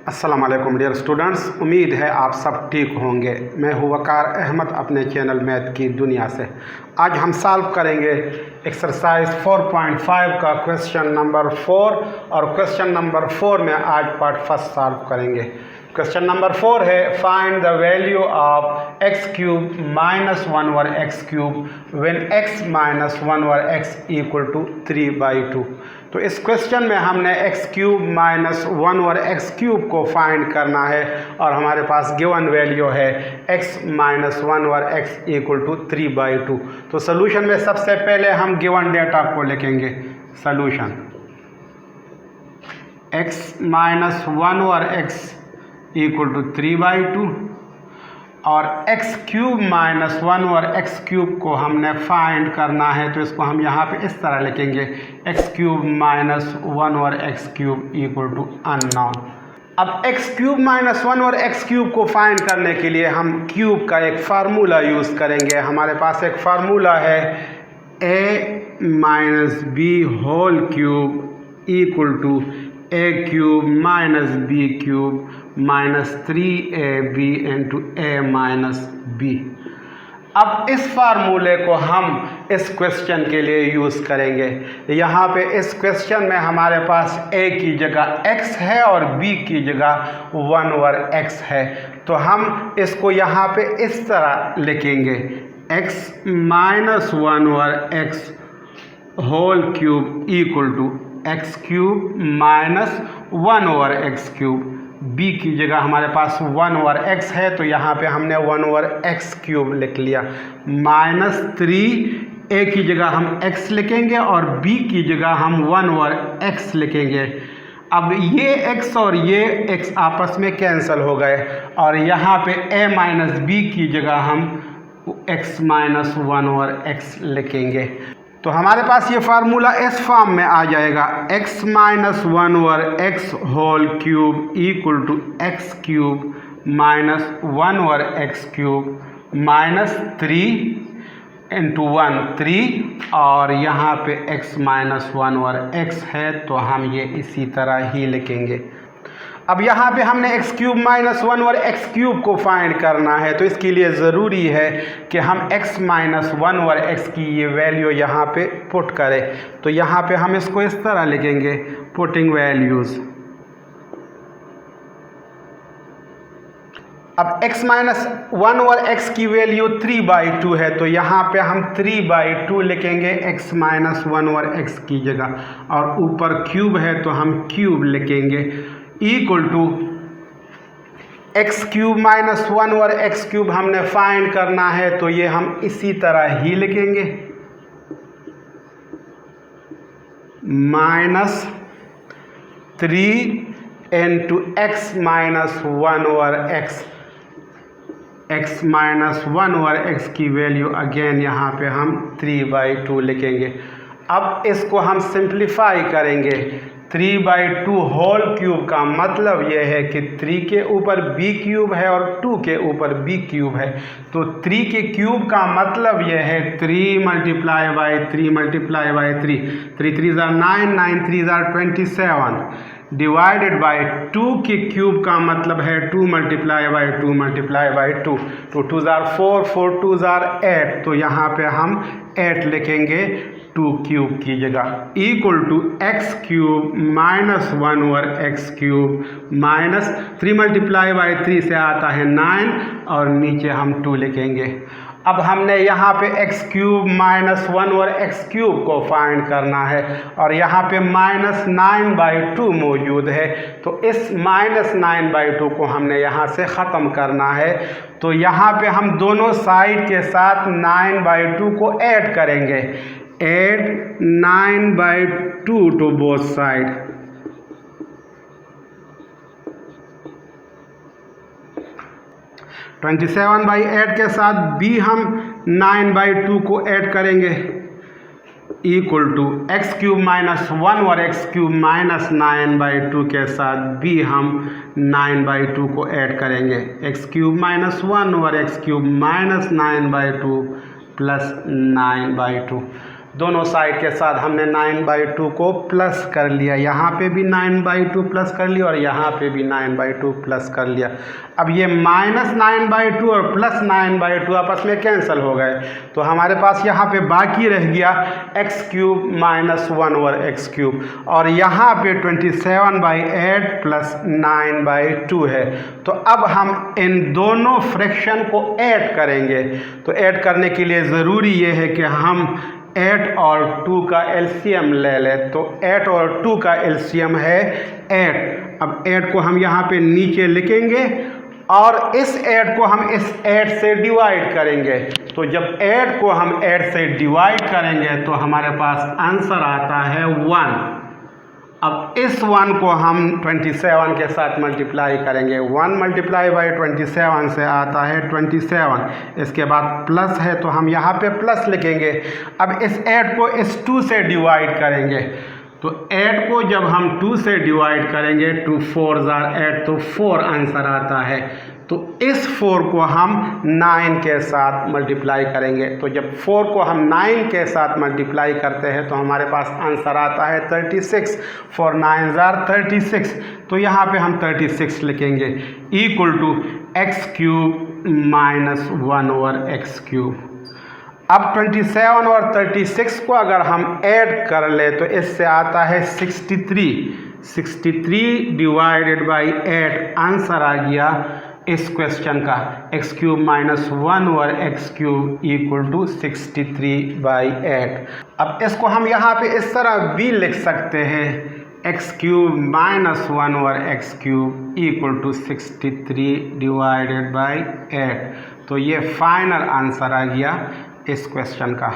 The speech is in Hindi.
अस्सलाम वालेकुम डियर स्टूडेंट्स, उम्मीद है आप सब ठीक होंगे। मैं हूँ वकार अहमद अपने चैनल मैथ की दुनिया से। आज हम सॉल्व करेंगे एक्सरसाइज 4.5 का क्वेश्चन नंबर 4 और क्वेश्चन नंबर 4 में आज पार्ट फर्स्ट सॉल्व करेंगे। क्वेश्चन नंबर 4 है find the value of X cube minus 1 over x cube when X minus 1 over X equal to 3/2। तो इस क्वेश्चन में हमने X cube minus 1 over x cube को फाइंड करना है और हमारे पास गिवन वैल्यू है X minus 1 over X equal to 3/2। तो सोल्यूशन में सबसे पहले हम गिवन डेटा को लिखेंगे। Solution X minus 1 over X equal to 3/2 और X cube minus 1 over x cube को हमने फाइंड करना है। तो इसको हम यहाँ पे इस तरह लिखेंगे x cube minus 1 over x cube equal to unknown. अब x cube minus 1 over x cube को फाइंड करने के लिए हम क्यूब का एक फार्मूला यूज़ करेंगे। हमारे पास एक फार्मूला है a minus b whole cube equal to a cube minus b cube minus 3ab into a minus b. अब इस फार्मूले को हम इस क्वेश्चन के लिए यूज़ करेंगे। यहाँ पे इस क्वेश्चन में हमारे पास a की जगह x है और b की जगह 1 ओवर x है। तो हम इसको यहाँ पे इस तरह लिखेंगे x minus 1 over x whole cube equal to X cube minus 1 over x cube. b की जगह हमारे पास 1 ओवर x है तो यहाँ पे हमने 1 ओवर x क्यूब लिख लिया माइनस 3 a की जगह हम x लिखेंगे और b की जगह हम 1 ओवर x लिखेंगे। अब ये x और ये x आपस में कैंसिल हो गए और यहाँ पे a माइनस b की जगह हम x माइनस 1 ओवर x लिखेंगे। तो हमारे पास ये फार्मूला इस फॉर्म में आ जाएगा x minus 1 over X whole cube equal to X cube minus 1 over x cube minus 3 into 1 3 और यहाँ पे x माइनस 1 ओवर x है तो हम ये इसी तरह ही लिखेंगे। अब यहाँ पे हमने X cube minus 1 over x cube को फाइंड करना है तो इसके लिए ज़रूरी है कि हम x माइनस 1 ओवर एक्स की ये वैल्यू यहाँ पे पुट करें। तो यहाँ पे हम इसको इस तरह लिखेंगे पुटिंग वैल्यूज़। अब x माइनस 1 ओवर एक्स की वैल्यू 3/2 है तो यहाँ पे हम 3/2 लिखेंगे x माइनस 1 ओवर एक्स की जगह और ऊपर क्यूब है तो हम क्यूब लिखेंगे equal to X cube minus 1 over x cube हमने फाइंड करना है तो ये हम इसी तरह ही लिखेंगे minus 3 into X minus 1 over X minus 1 over X की वैल्यू अगेन यहाँ पे हम 3/2 लिखेंगे। अब इसको हम सिंप्लीफाई करेंगे 3/2 होल क्यूब का मतलब यह है कि 3 के ऊपर b क्यूब है और 2 के ऊपर b क्यूब है। तो 3 के क्यूब का मतलब यह है 3 मल्टीप्लाई बाई 3 मल्टीप्लाई बाई 3 3 3 ज़ार 9 9 3 ज़ार 27 डिवाइडेड बाई 2 के क्यूब का मतलब है 2 मल्टीप्लाई बाई 2 मल्टीप्लाई बाई 2 तो 2 ज़ार 4 4 2 ज़ार 8 तो यहाँ पे हम 8 लिखेंगे 2 क्यूब की जगह equal to X cube minus 1 over x cube minus 3 multiply by 3 से आता है 9 और नीचे हम 2 लिखेंगे। अब हमने यहाँ पे x cube minus 1 over x cube को फाइंड करना है और यहाँ पे माइनस 9/2 मौजूद है तो इस माइनस 9/2 को हमने यहाँ से ख़त्म करना है। तो यहाँ पे हम दोनों साइड के साथ 9/2 को ऐड करेंगे add 9/2 to both side (27/8) के साथ b हम 9/2 को ऐड करेंगे equal to X cube minus 1 over x cube minus 9/2 के साथ b हम 9/2 को ऐड करेंगे X cube minus 1 over x cube minus 9/2 plus 9/2 दोनों साइड के साथ हमने 9/2 को प्लस कर लिया, यहाँ पे भी 9/2 प्लस कर लिया और यहाँ पे भी 9/2 प्लस कर लिया। अब ये -9/2 और +9/2 आपस में कैंसिल हो गए, तो हमारे पास यहाँ पे बाकी रह गया x³ - 1/x³, और यहाँ पे 27/8 + 9/2 है। तो अब हम इन दोनों फ्रैक्शन को ऐड करेंगे। तो ऐड करने के लिए ज़रूरी ये है कि हम 8 और 2 का एलसीएम ले लें। तो 8 और 2 का एलसीएम है 8। अब 8 को हम यहाँ पे नीचे लिखेंगे और इस 8 को हम इस 8 से डिवाइड करेंगे। तो जब 8 को हम 8 से डिवाइड करेंगे तो हमारे पास आंसर आता है 1। अब इस 1 को हम 27 के साथ मल्टीप्लाई करेंगे। 1 × 27 से आता है 27। इसके बाद प्लस है तो हम यहाँ पे प्लस लिखेंगे। अब इस 8 को इस 2 से डिवाइड करेंगे। तो 8 को जब हम 2 से डिवाइड करेंगे, 2 4 8, तो 4 आंसर आता है। तो इस 4 को हम 9 के साथ मल्टीप्लाई करेंगे। तो जब 4 को हम 9 के साथ मल्टीप्लाई करते हैं तो हमारे पास आंसर आता है 36। 4 9 36। तो यहाँ पे हम 36 लिखेंगे इक्वल टू x³ - 1/x³। अब 27 और 36 को अगर हम ऐड कर ले तो इससे आता है 63। 63 डिवाइडेड बाई 8 आंसर आ गया इस क्वेश्चन का x³ - 1/x³ इक्वल टू 63/8। अब इसको हम यहाँ पे इस तरह भी लिख सकते हैं x³ - 1/x³ equal to 63 divided by 8। तो ये फाइनल आंसर आ गया इस क्वेश्चन का।